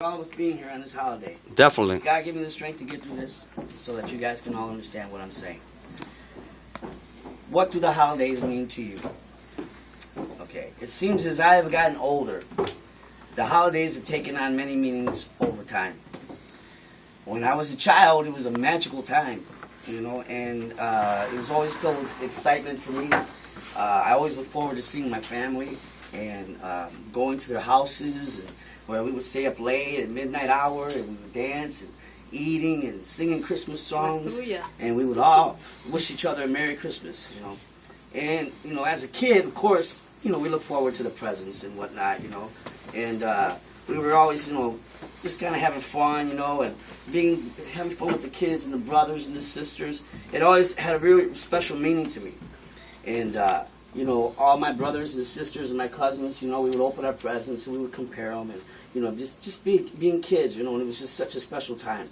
All of us being here on this holiday. Definitely. God give me the strength to get through this so that you guys can all understand what I'm saying. What do the holidays mean to you? Okay, it seems as I have gotten older, the holidays have taken on many meanings over time. When I was a child, it was a magical time, you know, and it was always filled with excitement for me. I always look forward to seeing my family and going to their houses, and where we would stay up late at midnight hour, and we would dance and eating and singing Christmas songs, and we would all wish each other a Merry Christmas, you know. And, you know, as a kid, of course, you know, we look forward to the presents and whatnot, you know. And we were always, you know, just kind of having fun, you know, and having fun with the kids and the brothers and the sisters. It always had a really special meaning to me. And, you know, all my brothers and sisters and my cousins, you know, we would open our presents and we would compare them, and, you know, just being kids, you know, and it was just such a special time.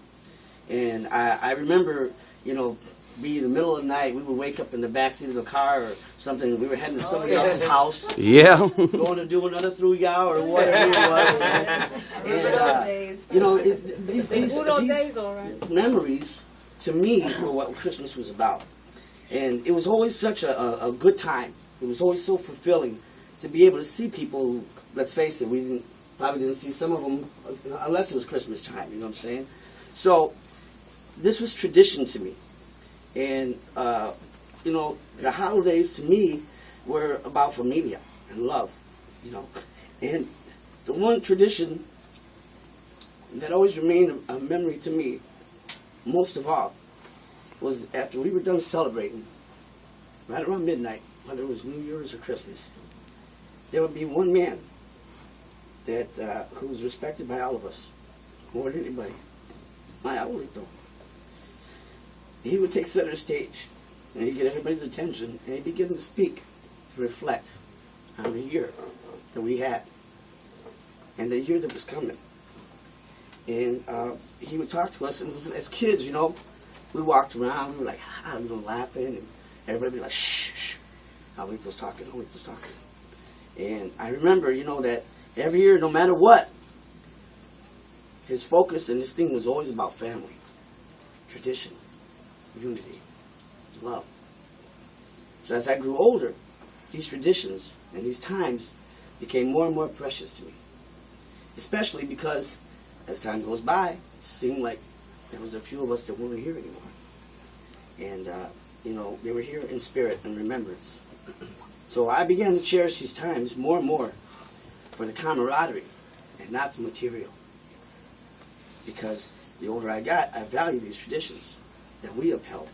And I remember, you know, be in the middle of the night, we would wake up in the backseat of the car or something. We were heading to somebody else's house. Yeah. Going to do another throuillard or whatever it was. And, you know, these memories, to me, were what Christmas was about. And it was always such a good time. It was always so fulfilling to be able to see people who, let's face it, we probably didn't see some of them unless it was Christmas time, you know what I'm saying? So this was tradition to me. And, you know, the holidays to me were about familia and love, you know. And the one tradition that always remained a memory to me, most of all, was after we were done celebrating, right around midnight, whether it was New Year's or Christmas, there would be one man that who was respected by all of us, more than anybody, my abuelito. He would take center stage, and he'd get everybody's attention, and he'd begin to speak, to reflect on the year that we had, and the year that was coming. And he would talk to us, and as kids, you know, we walked around, we were like, you know, laughing, and everybody would be like, shh, shh, Abuelito's talking, Abuelito's talking. And I remember, you know, that every year, no matter what, his focus and his thing was always about family, tradition, unity, love. So as I grew older, these traditions and these times became more and more precious to me. Especially because as time goes by, it seemed like there was a few of us that weren't here anymore. And, you know, they were here in spirit and remembrance. So I began to cherish these times more and more for the camaraderie and not the material. Because the older I got, I value these traditions that we upheld.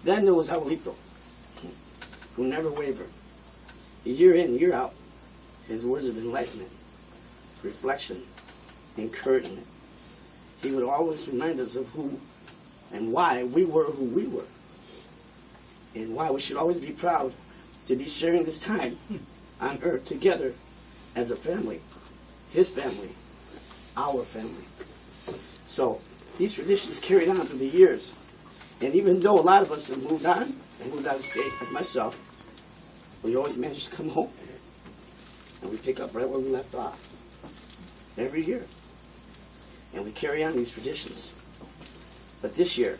Then there was Abuelito, who never wavered. Year in, year out, his words of enlightenment, reflection, encouragement. He would always remind us of who and why we were who we were, and why we should always be proud to be sharing this time on earth together as a family, his family, our family. So these traditions carried on through the years. And even though a lot of us have moved on and moved out of state, like myself, we always manage to come home. And we pick up right where we left off. Every year. And we carry on these traditions. But this year,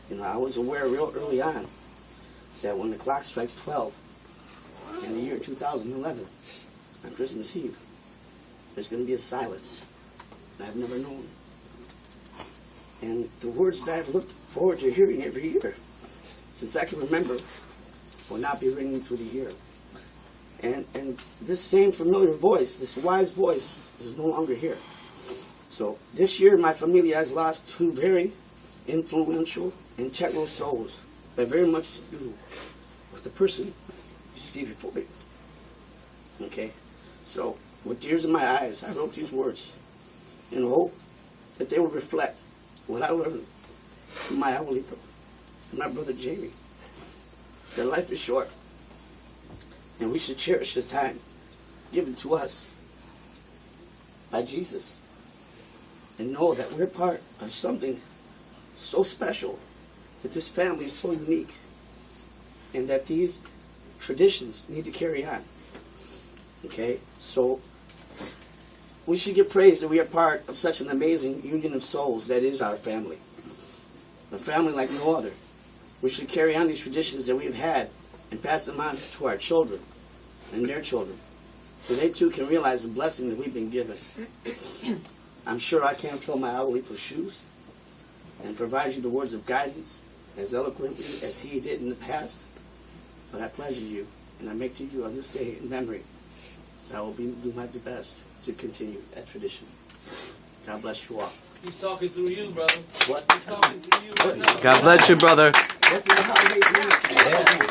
you know, I was aware real early on that when the clock strikes 12 in the year 2011, on Christmas Eve, there's going to be a silence that I've never known. And the words that I've looked forward to hearing every year, since I can remember, will not be ringing through the ear. And this same familiar voice, this wise voice, is no longer here. So this year, my familia has lost two very influential, integral souls that very much do with the person you see before you. Okay? So, with tears in my eyes, I wrote these words in hope that they would reflect what I learned from my abuelito and my brother Jamie. That life is short, and we should cherish this time given to us by Jesus, and know that we're part of something so special, that this family is so unique, and that these traditions need to carry on. Okay, so we should give praise that we are part of such an amazing union of souls that is our family. A family like no other. We should carry on these traditions that we have had and pass them on to our children and their children, so they too can realize the blessing that we've been given. I'm sure I can't fill my abuelito's shoes and provide you the words of guidance as eloquently as he did in the past, but I pleasure you, and I make to you on this day in memory that I will do my best to continue that tradition. God bless you all. He's talking through you, brother. What? He's talking through you right now. God bless you, brother. What do the holidays mean?